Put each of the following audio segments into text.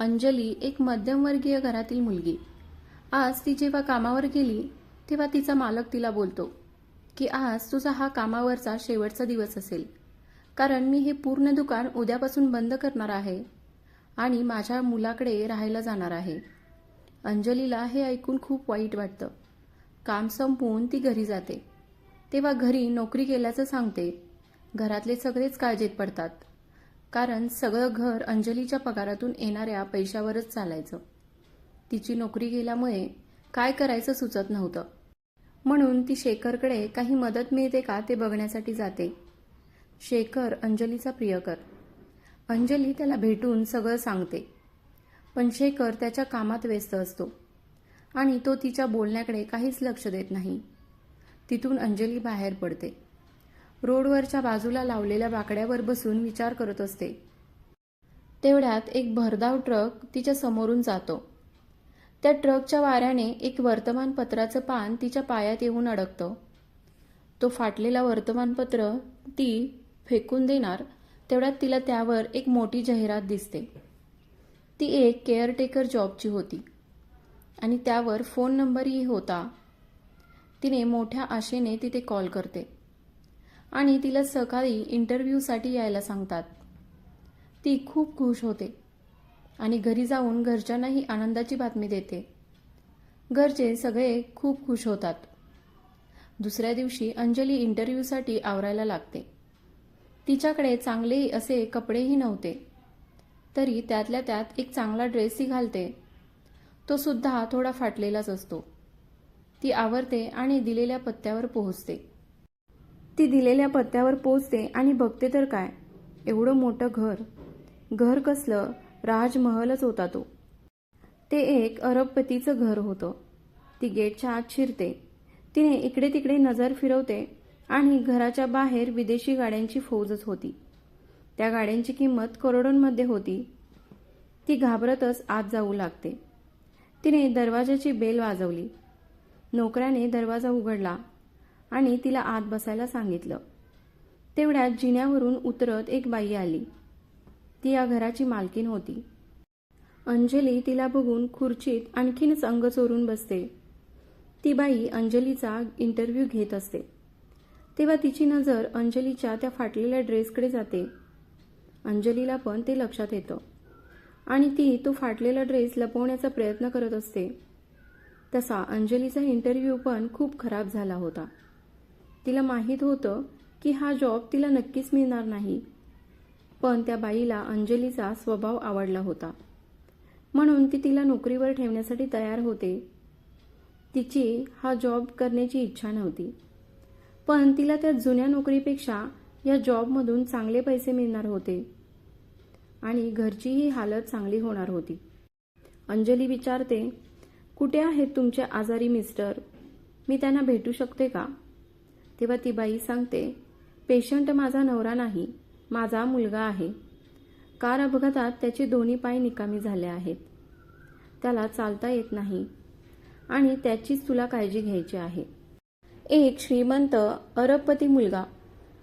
अंजली एक मध्यमवर्गीय घरातील मुलगी. आज ती जेव्हा कामावर गेली तेव्हा तिचा मालक तिला बोलतो की आज तुझा हा कामावरचा शेवटचा दिवस असेल, कारण मी हे पूर्ण दुकान उद्यापासून बंद करणार आहे आणि माझ्या मुलाकडे राहायला जाणार आहे. अंजलीला हे ऐकून खूप वाईट वाटतं. काम संपवून ती घरी जाते. तेव्हा घरी नोकरी केल्याचं सांगते. घरातले सगळेच काळजीत पडतात, कारण सगळं घर अंजलीच्या पगारातून येणाऱ्या पैशावरच चालायचं. तिची नोकरी गेल्यामुळे काय करायचं सुचत नव्हतं. म्हणून ती शेखरकडे काही मदत मिळते का ते बघण्यासाठी जाते. शेखर अंजलीचा प्रियकर. अंजली त्याला भेटून सगळं सांगते, पण शेखर त्याच्या कामात व्यस्त असतो आणि तो तिच्या बोलण्याकडे काहीच लक्ष देत नाही. तिथून अंजली बाहेर पडते. रोडवरच्या बाजूला लावलेल्या बाकड्यावर बसून विचार करत असते. तेवढ्यात एक भरधाव ट्रक तिच्या समोरून जातो. त्या ट्रकच्या वाऱ्याने एक वर्तमानपत्राचं पान तिच्या पायात येऊन अडकतं. तो फाटलेला वर्तमानपत्र ती फेकून देणार तेवढ्यात तिला त्यावर एक मोठी जाहिरात दिसते. ती एक केअरटेकर जॉबची होती आणि त्यावर फोन नंबरही होता. तिने मोठ्या आशेने तिथे कॉल करते आणि तिला सकाळी इंटरव्ह्यूसाठी यायला सांगतात. ती खूप खुश होते आणि घरी जाऊन घरच्यांनाही आनंदाची बातमी देते. घरचे सगळे खूप खुश होतात. दुसऱ्या दिवशी अंजली इंटरव्ह्यूसाठी आवरायला लागते. तिच्याकडे चांगले असे कपडेही नव्हते, तरी त्यातल्या त्यात एक चांगला ड्रेसही घालते. तो सुद्धा थोडा फाटलेलाच असतो. ती आवरते आणि दिलेल्या पत्त्यावर पोहोचते. आणि बघते तर काय, एवढं मोठं घर कसलं राजमहलच होता तो. ते एक अरबपतीचं घर होतं. ती गेटच्या आत शिरते. तिने इकडे तिकडे नजर फिरवते आणि घराच्या बाहेर विदेशी गाड्यांची फौजच होती. त्या गाड्यांची किंमत करोडोंमध्ये होती. ती घाबरतच आत जाऊ लागते. तिने दरवाजाची बेल वाजवली. नोकराने दरवाजा उघडला आणि तिला आत बसायला सांगितलं. तेवढ्यात जिन्यावरून उतरत एक बाई आली. ती या घराची मालकीण होती. अंजली तिला बघून खुर्चीत आणखीनच अंग चोरून बसते. ती बाई अंजलीचा इंटरव्ह्यू घेत असते. तेव्हा तिची नजर अंजलीच्या त्या फाटलेल्या ड्रेसकडे जाते. अंजलीला पण ते लक्षात येतं आणि ती तो फाटलेला ड्रेस लपवण्याचा प्रयत्न करत असते. तसा अंजलीचा इंटरव्ह्यू पण खूप खराब झाला होता. तिला माहीत होतं की हा जॉब तिला नक्कीच मिळणार नाही, पण त्या बाईला अंजलीचा स्वभाव आवडला होता, म्हणून ती तिला नोकरीवर ठेवण्यासाठी तयार होते. तिची हा जॉब करण्याची इच्छा नव्हती, पण तिला त्या जुन्या नोकरीपेक्षा या जॉबमधून चांगले पैसे मिळणार होते आणि घरचीही हालत चांगली होणार होती. अंजली विचारते, कुठे आहेत तुमचे आजारी मिस्टर? मी त्यांना भेटू शकते का? तेव्हा ती बाई सांगते, पेशंट माझा नवरा नाही, माझा मुलगा आहे. कार अपघातात त्याचे दोन्ही पाय निकामी झाले आहेत. त्याला चालता येत नाही आणि त्याचीच तुला काळजी घ्यायची आहे. एक श्रीमंत अरबपती मुलगा.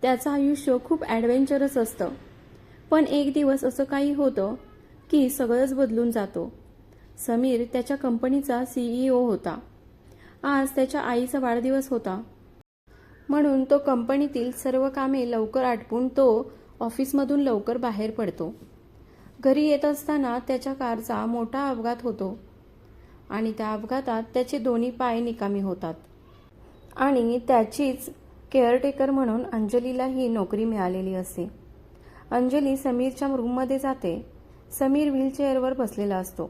त्याचं आयुष्य खूप ॲडव्हेंचरस असतं, पण एक दिवस असं काही होतं की सगळंच बदलून जातो. समीर त्याच्या कंपनीचा CEO होता. आज त्याच्या आईचा वाढदिवस होता, म्हणून तो कंपनीतील सर्व कामे लवकर आटपून तो ऑफिसमधून लवकर बाहेर पडतो. घरी येत असताना त्याच्या कारचा मोठा अपघात होतो आणि त्या अपघातात त्याचे दोन्ही पाय निकामी होतात आणि त्याचीच केअरटेकर म्हणून अंजलीला ही नोकरी मिळालेली असते. अंजली समीरच्या रूममध्ये जाते. समीर व्हीलचेअरवर बसलेला असतो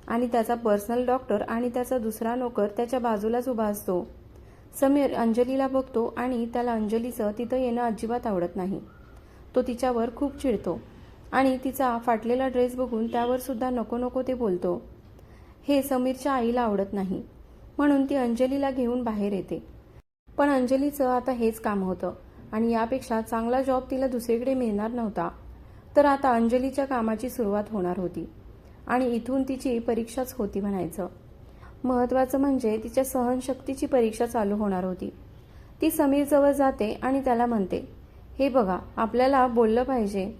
आणि त्याचा पर्सनल डॉक्टर आणि त्याचा दुसरा नोकर त्याच्या बाजूलाच उभा असतो. समीर अंजलीला बघतो आणि त्याला अंजलीचं तिथं येणं अजिबात आवडत नाही. तो तिच्यावर खूप चिडतो आणि तिचा फाटलेला ड्रेस बघून त्यावर सुद्धा नको नको ते बोलतो. हे समीरच्या आईला आवडत नाही, म्हणून ती अंजलीला घेऊन बाहेर येते. पण अंजलीचं आता हेच काम होतं आणि यापेक्षा चांगला जॉब तिला दुसरीकडे मिळणार नव्हता. तर आता अंजलीच्या कामाची सुरुवात होणार होती आणि इथून तिची परीक्षाच होती म्हणायचं. महत्त्वाचं म्हणजे तिच्या सहनशक्तीची परीक्षा चालू होणार होती. ती समीरजवळ जाते आणि त्याला म्हणते, हे बघा, आपल्याला बोललं पाहिजे.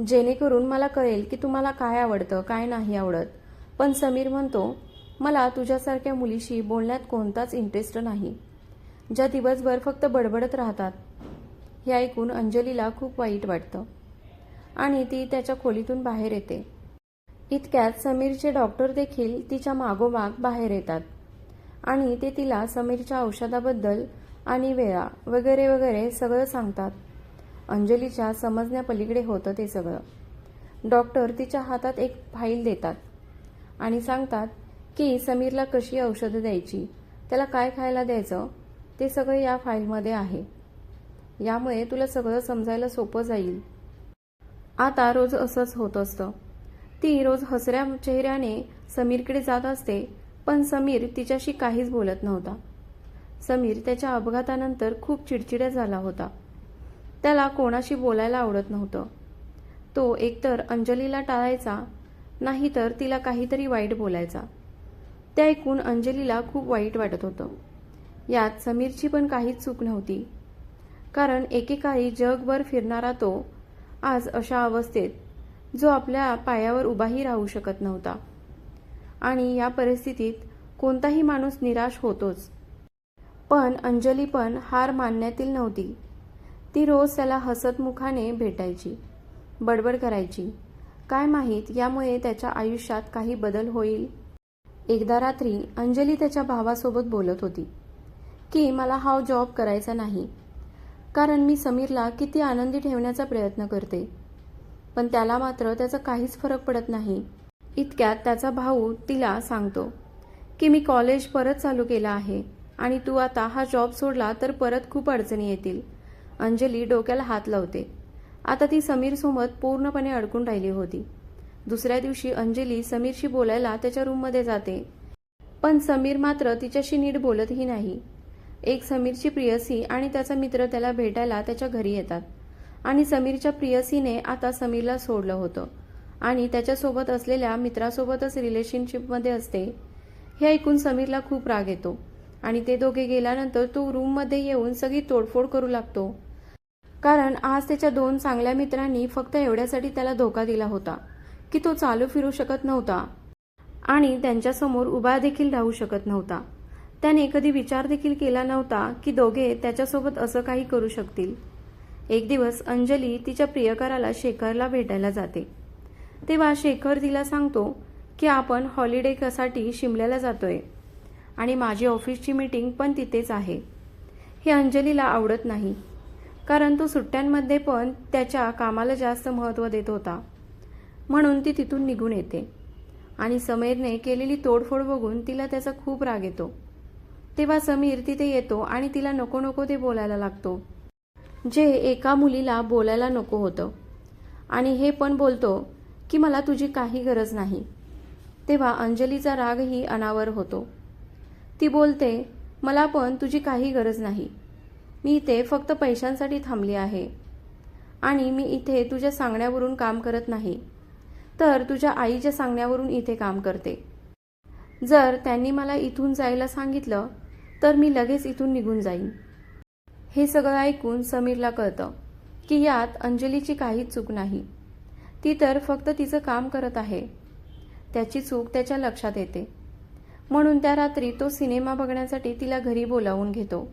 जेणेकरून मला कळेल की तुम्हाला काय आवडतं काय नाही आवडत. पण समीर म्हणतो, मला तुझ्यासारख्या मुलीशी बोलण्यात कोणताच इंटरेस्ट नाही, ज्या दिवसभर फक्त बडबडत राहतात. हे ऐकून अंजलीला खूप वाईट वाटतं आणि ती त्याच्या खोलीतून बाहेर येते. इतक्यात समीरचे डॉक्टर देखील तिच्या मागोमाग बाहेर येतात आणि ते तिला समीरच्या औषधाबद्दल आणि वेळा वगैरे वगैरे सगळं सांगतात. अंजलीच्या समजण्यापलीकडे होतं ते सगळं. डॉक्टर तिच्या हातात एक फाईल देतात आणि सांगतात की समीरला कशी औषधं द्यायची, त्याला काय खायला द्यायचं, ते सगळं या फाईलमध्ये आहे. यामुळे तुला सगळं समजायला सोपं जाईल. आता रोज असंच होत असतं. ती रोज हसऱ्या चेहऱ्याने समीरकडे जात असते, पण समीर तिच्याशी काहीच बोलत नव्हता. समीर त्याच्या अपघातानंतर खूप चिडचिड्या झाला होता. त्याला कोणाशी बोलायला आवडत नव्हतं. तो एकतर अंजलीला टाळायचा, नाहीतर तिला काहीतरी वाईट बोलायचा. ते ऐकून अंजलीला खूप वाईट वाटत होतं. यात समीरची पण काहीच चूक नव्हती, कारण एकेकाळी जगभर फिरणारा तो आज अशा अवस्थेत, जो आपल्या पायावर उभाही राहू शकत नव्हता. आणि या परिस्थितीत कोणताही माणूस निराश होतोच. पण अंजली पण हार मानण्यातील नव्हती. ती रोज त्याला हसतमुखाने भेटायची, बडबड करायची. काय माहीत यामुळे त्याच्या आयुष्यात काही बदल होईल. एकदा रात्री अंजली त्याच्या भावासोबत बोलत होती की मला हा जॉब करायचा नाही, कारण मी समीरला किती आनंदी ठेवण्याचा प्रयत्न करते, पण त्याला मात्र त्याचा काहीच फरक पडत नाही. इतक्यात त्याचा भाऊ तिला सांगतो की मी कॉलेज परत चालू केलं आहे आणि तू आता हा जॉब सोडला तर परत खूप अडचणी येतील. अंजली डोक्याला हात लावते. आता ती समीरसोबत पूर्णपणे अडकून राहिली होती. दुसऱ्या दिवशी अंजली समीरशी बोलायला त्याच्या रूममध्ये जाते, पण समीर मात्र तिच्याशी नीट बोलतही नाही. एक समीरची प्रियसी आणि त्याचा मित्र त्याला भेटायला त्याच्या घरी येतात आणि समीरच्या प्रियसीने आता समीरला सोडलं होतं आणि त्याच्यासोबत असलेल्या मित्रासोबतच रिलेशनशिपमध्ये असते. हे ऐकून समीरला खूप राग येतो आणि ते दोघे गेल्यानंतर तो रूममध्ये येऊन सगळी तोडफोड करू लागतो, कारण आज त्याच्या दोन चांगल्या मित्रांनी फक्त एवढ्यासाठी त्याला धोका दिला होता की तो चालू फिरू शकत नव्हता आणि त्यांच्यासमोर उभा देखील राहू शकत नव्हता. त्याने कधी विचार देखील केला नव्हता की दोघे त्याच्यासोबत असं काही करू शकतील. एक दिवस अंजली तिच्या प्रियकराला शेखरला भेटायला जाते. तेव्हा शेखर तिला सांगतो की आपण हॉलिडेसाठी शिमल्याला जातोय आणि माझी ऑफिसची मीटिंग पण तिथेच आहे. हे अंजलीला आवडत नाही, कारण तो सुट्ट्यांमध्ये पण त्याच्या कामाला जास्त महत्त्व देत होता. म्हणून ती तिथून निघून येते आणि समीरने केलेली तोडफोड बघून तिला त्याचा खूप राग येतो. तेव्हा समीर तिथे येतो आणि तिला नको नको ते बोलायला लागतो, जे एका मुलीला बोलायला नको होतं, आणि हे पण बोलतो की मला तुझी काही गरज नाही. तेव्हा अंजलीचा रागही अनावर होतो. ती बोलते, मला पण तुझी काही गरज नाही. मी इथे फक्त पैशांसाठी थांबली आहे आणि मी इथे तुझ्या सांगण्यावरून काम करत नाही, तर तुझ्या आईच्या सांगण्यावरून इथे काम करते. जर त्यांनी मला इथून जायला सांगितलं तर मी लगेच इथून निघून जाईन. हे सगळं ऐकून समीरला कळतं की यात अंजलीची काहीच चूक नाही. ती तर फक्त तिचं काम करत आहे. त्याची चूक त्याच्या लक्षात येते. म्हणून त्या रात्री तो सिनेमा बघण्यासाठी तिला घरी बोलावून घेतो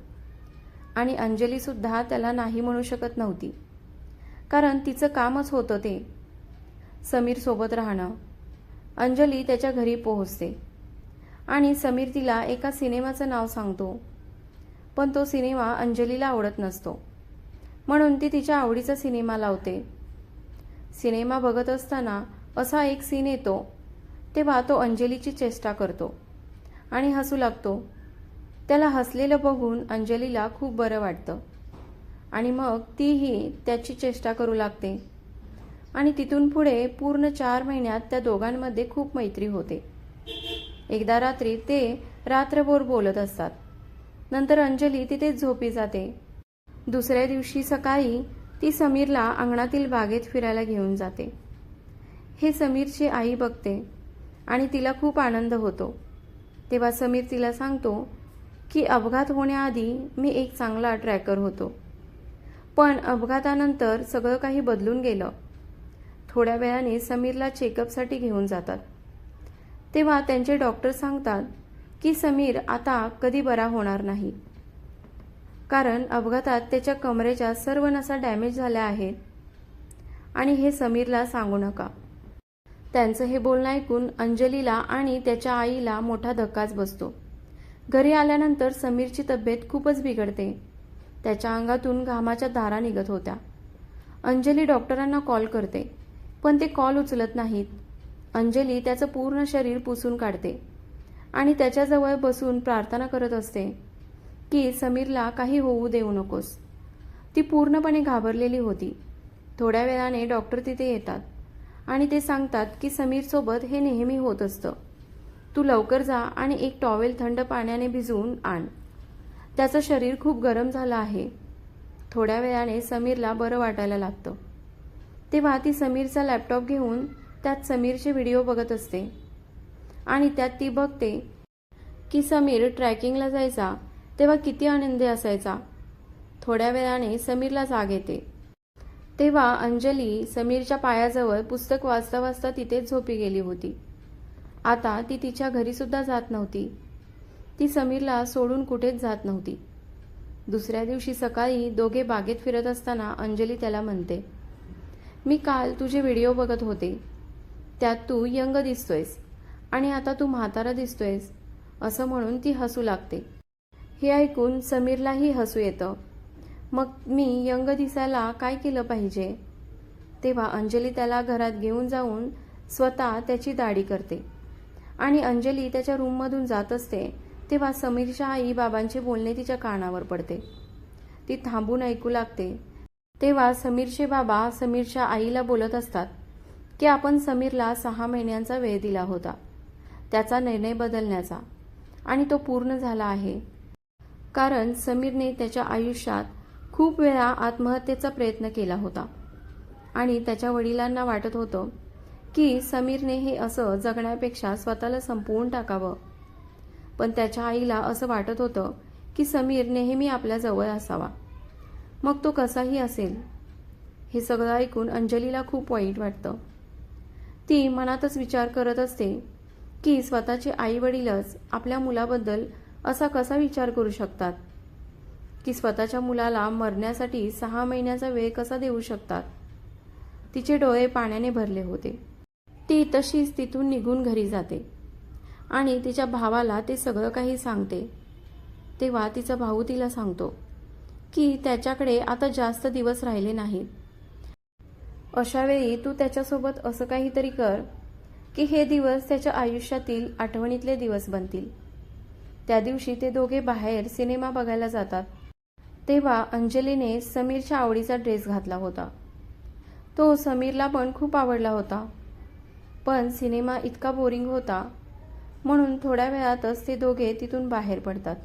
आणि अंजलीसुद्धा त्याला नाही म्हणू शकत नव्हती, कारण तिचं कामच होतं ते समीरसोबत राहणं. अंजली त्याच्या घरी पोहोचते आणि समीर तिला एका सिनेमाचं नाव सांगतो, पण तो सिनेमा अंजलीला आवडत नसतो. म्हणून ती तिच्या आवडीचा सिनेमा लावते. सिनेमा बघत असताना असा एक सीन येतो, तेव्हा तो अंजलीची चेष्टा करतो आणि हसू लागतो. त्याला हसलेलं बघून अंजलीला खूप बरं वाटतं आणि मग तीही त्याची चेष्टा करू लागते आणि तिथून पुढे पूर्ण 4 महिन्यात त्या दोघांमध्ये खूप मैत्री होते. एकदा रात्री ते रात्रभर बोलत असतात. नंतर अंजली तिथेच झोपी जाते. दुसऱ्या दिवशी सकाळी ती समीरला अंगणातील बागेत फिरायला घेऊन जाते. हे समीरची आई बघते आणि तिला खूप आनंद होतो. तेव्हा समीर तिला सांगतो की अपघात होण्याआधी मी एक चांगला ट्रॅकर होतो, पण अपघातानंतर सगळं काही बदलून गेलं. थोड्या वेळाने समीरला चेकअपसाठी घेऊन जातात. तेव्हा त्यांचे डॉक्टर सांगतात की समीर आता कधी बरा होणार नाही, कारण अपघातात त्याच्या कमरेच्या सर्व नसा डॅमेज झाल्या आहेत आणि हे समीरला सांगू नका. त्यांचं हे बोलणं ऐकून अंजलीला आणि त्याच्या आईला मोठा धक्काच बसतो. घरी आल्यानंतर समीरची तब्येत खूपच बिघडते. त्याच्या अंगातून घामाच्या धारा निघत होत्या. अंजली डॉक्टरांना कॉल करते, पण ते कॉल उचलत नाहीत. अंजली त्याचं पूर्ण शरीर पुसून काढते आणि त्याच्याजवळ बसून प्रार्थना करत असते की समीरला काही होऊ देऊ नकोस. ती पूर्णपणे घाबरलेली होती. थोड्या वेळाने डॉक्टर तिथे येतात आणि ते सांगतात की समीरसोबत हे नेहमी होत असतं. तू लवकर जा आणि एक टॉवेल थंड पाण्याने भिजवून आण. त्याचं शरीर खूप गरम झालं आहे. थोड्या वेळाने समीरला बरं वाटायला लागतं. तेव्हा ती समीरचा लॅपटॉप घेऊन त्यात समीरचे व्हिडिओ बघत असते आणि त्यात ती बघते की समीर ट्रॅकिंगला जायचा तेव्हा किती आनंदी असायचा. थोड्या वेळाने समीरला जाग येते. तेव्हा अंजली समीरच्या पायाजवळ पुस्तक वाचता वाचता तिथेच झोपी गेली होती. आता ती तिच्या घरीसुद्धा जात नव्हती. ती समीरला सोडून कुठेच जात नव्हती. दुसऱ्या दिवशी सकाळी दोघे बागेत फिरत असताना अंजली त्याला म्हणते, मी काल तुझे व्हिडिओ बघत होते, त्यात तू यंग दिसतोयस आणि आता तू म्हातारा दिसतोयस, असं म्हणून ती हसू लागते. हे ऐकून समीरलाही हसू येतं. मग मी यंग दिसायला काय केलं पाहिजे? तेव्हा अंजली त्याला घरात घेऊन जाऊन स्वतः त्याची दाढी करते आणि अंजली त्याच्या रूममधून जात असते तेव्हा समीरच्या आई बाबांचे बोलणे तिच्या कानावर पडते. ती थांबून ऐकू लागते. तेव्हा समीरचे बाबा समीरच्या आईला बोलत असतात की आपण समीरला 6 महिन्यांचा वेळ दिला होता त्याचा निर्णय बदलण्याचा आणि तो पूर्ण झाला आहे, कारण समीरने त्याच्या आयुष्यात खूप वेळा आत्महत्येचा प्रयत्न केला होता आणि त्याच्या वडिलांना वाटत होतं की समीरने हे असं जगण्यापेक्षा स्वतःला संपवून टाकावं. पण त्याच्या आईला असं वाटत होतं की समीर नेहमी आपल्याजवळ असावा, मग तो कसाही असेल. हे सगळं ऐकून अंजलीला खूप वाईट वाटतं. ती मनातच विचार करत असते की स्वतःचे आईवडीलच आपल्या मुलाबद्दल असा कसा विचार करू शकतात, की स्वतःच्या मुलाला मरण्यासाठी 6 महिन्याचा वेळ कसा देऊ शकतात. तिचे डोळे पाण्याने भरले होते. ती तशीच तिथून निघून घरी जाते आणि तिच्या भावाला ते सगळं काही सांगते. तेव्हा तिचा भाऊ तिला सांगतो की त्याच्याकडे आता जास्त दिवस राहिले नाहीत. अशा वेळी तू त्याच्यासोबत असं काहीतरी कर की हे दिवस त्याच्या आयुष्यातील आठवणीतले दिवस बनतील. त्या दिवशी ते दोघे बाहेर सिनेमा बघायला जातात. तेव्हा अंजलीने समीरच्या आवडीचा ड्रेस घातला होता. तो समीरला पण खूप आवडला होता, पण सिनेमा इतका बोरिंग होता म्हणून थोड्या वेळातच ते दोघे तिथून बाहेर पडतात.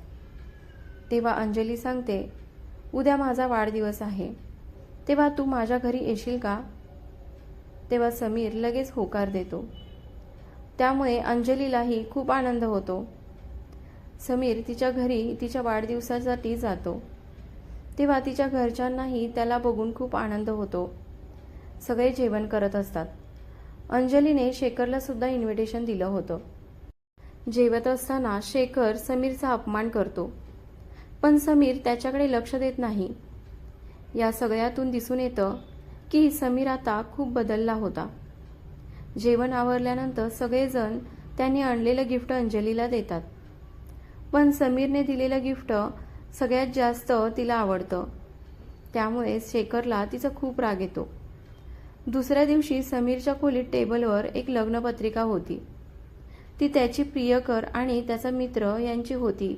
तेव्हा अंजली सांगते, उद्या माझा वाढदिवस आहे, तेव्हा तू माझ्या घरी येशील का? तेव्हा समीर लगेच होकार देतो. त्यामुळे अंजलीलाही खूप आनंद होतो. समीर तिच्या घरी तिच्या वाढदिवसासाठी जातो. तेव्हा तिच्या घरच्यांनाही त्याला बघून खूप आनंद होतो. सगळे जेवण करत असतात. अंजलीने शेखरला सुद्धा इन्व्हिटेशन दिलं होतं. जेवत असताना शेखर समीरचा अपमान करतो, पण समीर त्याच्याकडे लक्ष देत नाही. या सगळ्यातून दिसून येतं की समीर आता खूप बदलला होता. जेवण आवरल्यानंतर सगळेजण त्यांनी आणलेलं गिफ्ट अंजलीला देतात, पण समीरने दिलेलं गिफ्ट सगळ्यात जास्त तिला आवडतं. त्यामुळे शेखरला तिचा खूप राग येतो. दुसऱ्या दिवशी समीरच्या खोलीत टेबलवर एक लग्नपत्रिका होती. ती त्याची प्रियकर आणि त्याचा मित्र यांची होती.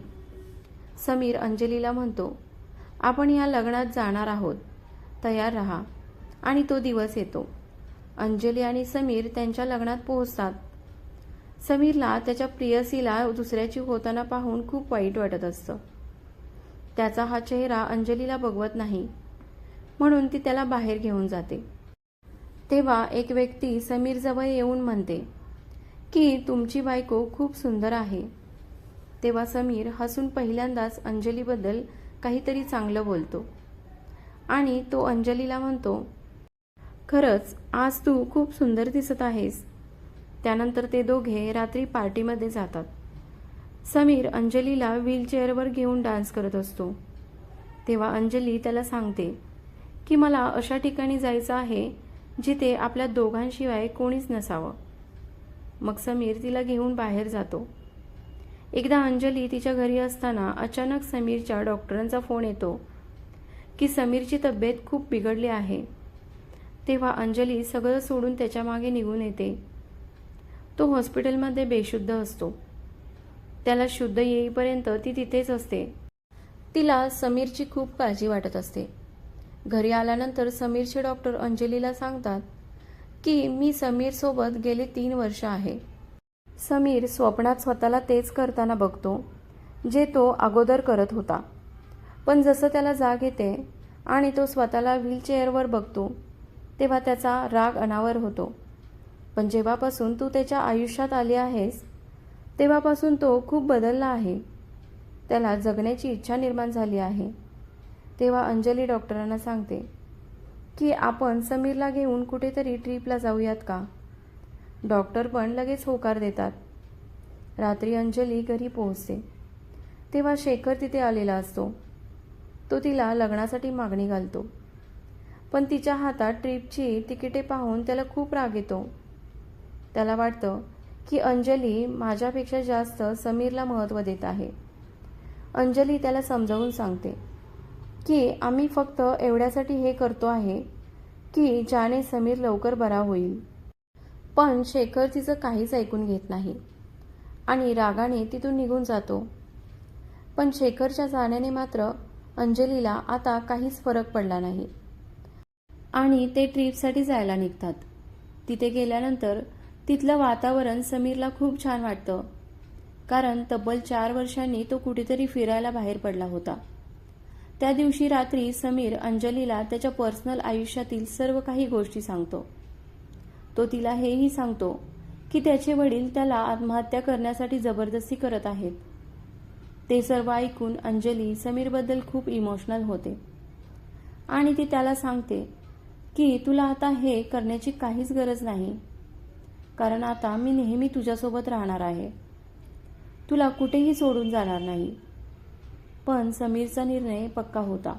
समीर अंजलीला म्हणतो, आपण या लग्नात जाणार आहोत, तयार राहा. आणि तो दिवस येतो. अंजली आणि समीर त्यांच्या लग्नात पोहोचतात. समीरला त्याच्या प्रियसीला दुसऱ्याची होताना पाहून खूप वाईट वाटत असतं. त्याचा हा चेहरा अंजलीला बघवत नाही, म्हणून ती त्याला बाहेर घेऊन जाते. तेव्हा एक व्यक्ती समीरजवळ येऊन म्हणते की तुमची बायको खूप सुंदर आहे. तेव्हा समीर हसून पहिल्यांदाच अंजलीबद्दल काहीतरी चांगलं बोलतो आणि तो अंजलीला म्हणतो, खरंच आज तू खूप सुंदर दिसत आहेस. त्यानंतर ते दोघे रात्री पार्टीमध्ये जातात. समीर अंजलीला व्हीलचेअरवर घेऊन डान्स करत असतो. तेव्हा अंजली त्याला सांगते की मला अशा ठिकाणी जायचं आहे जिथे आपल्या दोघांशिवाय कोणीच नसावं. मग समीर तिला घेऊन बाहेर जातो. एकदा अंजली तिच्या घरी असताना अचानक समीरच्या डॉक्टरांचा फोन येतो की समीरची तब्येत खूप बिघडली आहे. तेव्हा अंजली सगळं सोडून त्याच्या मागे निघून येते. तो हॉस्पिटलमध्ये बेशुद्ध असतो. त्याला शुद्ध येईपर्यंत ती तिथेच असते. तिला समीरची खूप काळजी वाटत असते. घरी आल्यानंतर समीरचे डॉक्टर अंजलीला सांगतात की मी समीरसोबत गेले 3 वर्ष आहे. समीर स्वप्नात स्वतःला तेच करताना बघतो जे तो अगोदर करत होता. पण जसं त्याला जाग येते आणि तो स्वतःला व्हीलचेअरवर बघतो तेव्हा त्याचा राग अनावर होतो. पण जेव्हापासून तू त्याच्या आयुष्यात आली आहेस तेव्हापासून तो खूप बदलला आहे. त्याला जगण्याची इच्छा निर्माण झाली आहे. तेव्हा अंजली डॉक्टरांना सांगते की आपण समीरला घेऊन कुठेतरी ट्रीपला जाऊयात का. डॉक्टर पण लगेच होकार देतात. रात्री अंजली घरी पोहोचते तेव्हा शेखर तिथे आलेला असतो. तो तिला लग्नासाठी मागणी घालतो. पण तिच्या हातात ट्रीपची तिकिटे पाहून त्याला खूप राग येतो. त्याला वाटतं की अंजली माझ्यापेक्षा जास्त समीरला महत्त्व देत आहे. अंजली त्याला समजावून सांगते की आम्ही फक्त एवढ्यासाठी हे करतो आहे की ज्याने समीर लवकर बरा होईल. पण शेखर तिचं काहीच ऐकून घेत नाही आणि रागाने तिथून निघून जातो. पण शेखरच्या जाण्याने मात्र अंजलीला आता काहीच फरक पडला नाही आणि ते ट्रीपसाठी जायला निघतात. तिथे गेल्यानंतर तिथलं वातावरण समीरला खूप छान वाटतं, कारण तब्बल 4 वर्षांनी तो कुठेतरी फिरायला बाहेर पडला होता. त्या दिवशी रात्री समीर अंजलीला त्याच्या पर्सनल आयुष्यातील सर्व काही गोष्टी सांगतो. तो तिला हेही सांगतो की त्याचे वडील त्याला आत्महत्या करण्यासाठी जबरदस्ती करत आहेत. ते सर्व ऐकून अंजली समीरबद्दल खूप इमोशनल होते आणि ती त्याला सांगते की तुला आता हे करण्याची काहीच गरज नाही, कारण आता मी नेहमी तुझ्यासोबत राहणार आहे. तुला कुठेही सोडून जाणार नाही. पण समीरचा निर्णय पक्का होता.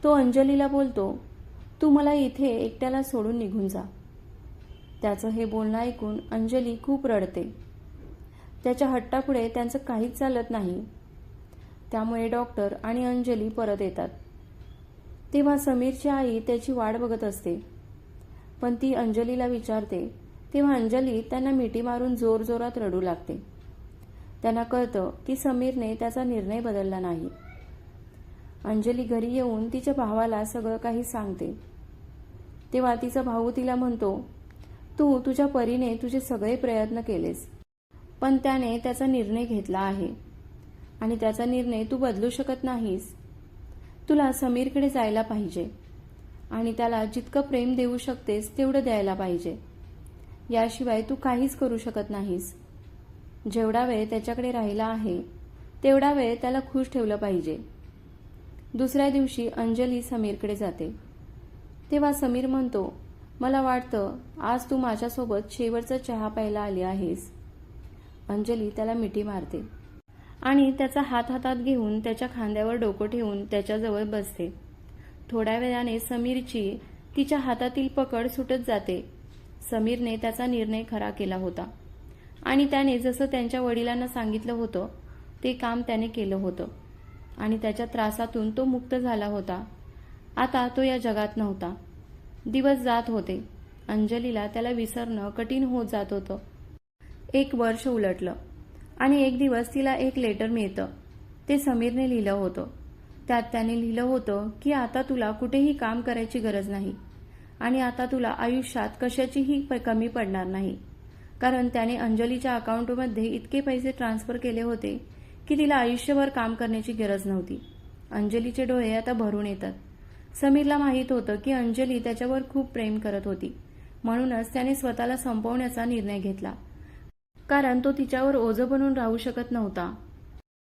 तो अंजलीला बोलतो, तू मला इथे एकट्याला सोडून निघून जा. त्याचं हे बोलणं ऐकून अंजली खूप रडते. त्याच्या हट्टापुढे त्यांचं काहीच चालत नाही. त्यामुळे डॉक्टर आणि अंजली परत येतात. तेव्हा समीरची आई त्याची वाट बघत असते. पण ती अंजलीला विचारते तेव्हा अंजली त्यांना मिठी मारून जोरजोरात रडू लागते. त्यांना कळतं की समीरने त्याचा निर्णय बदलला नाही. अंजली घरी येऊन तिच्या भावाला सगळं काही सांगते. तेव्हा तिचा भाऊ तिला म्हणतो, तू तुझ्या परीने तुझे सगळे प्रयत्न केलेस, पण त्याने त्याचा निर्णय घेतला आहे आणि त्याचा निर्णय तू बदलू शकत नाहीस. तुला समीरकडे जायला पाहिजे आणि त्याला जितकं प्रेम देऊ शकतेस तेवढं द्यायला पाहिजे. याशिवाय तू काहीच करू शकत नाहीस. जेवढा वेळ त्याच्याकडे राहिला आहे तेवढा वेळ त्याला खुश ठेवलं पाहिजे. दुसऱ्या दिवशी अंजली समीरकडे जाते. तेव्हा समीर म्हणतो, मला वाटतं आज तू माझ्यासोबत शेवटचा चहा प्यायला आली आहेस. अंजली त्याला मिठी मारते आणि त्याचा हात हातात घेऊन त्याच्या खांद्यावर डोकं ठेवून त्याच्याजवळ बसते. थोड्या वेळाने समीरची तिच्या हातातील पकड सुटत जाते. समीरने त्याचा निर्णय खरा केला होता आणि त्याने जसं त्यांच्या वडिलांना सांगितलं होतं ते काम त्याने केलं होतं आणि त्याच्या त्रासातून तो मुक्त झाला होता. आता तो या जगात नव्हता. दिवस जात होते. अंजलीला त्याला विसरणं कठीण होत जात होतं. 1 वर्ष उलटलं आणि एक दिवस तिला एक लेटर मिळतं. ते समीरने लिहिलं होतं. त्यात त्याने लिहिलं होतं की आता तुला कुठेही काम करायची गरज नाही आणि आता तुला आयुष्यात कशाचीही कमी पडणार नाही, कारण त्याने अंजलीच्या अकाउंटमध्ये इतके पैसे ट्रान्सफर केले होते की तिला आयुष्यभर काम करण्याची गरज नव्हती. अंजलीचे डोळे आता भरून येतात. समीरला माहीत होतं की अंजली त्याच्यावर खूप प्रेम करत होती, म्हणूनच त्याने स्वतःला संपवण्याचा निर्णय घेतला, कारण तो तिच्यावर ओझं बनून राहू शकत नव्हता.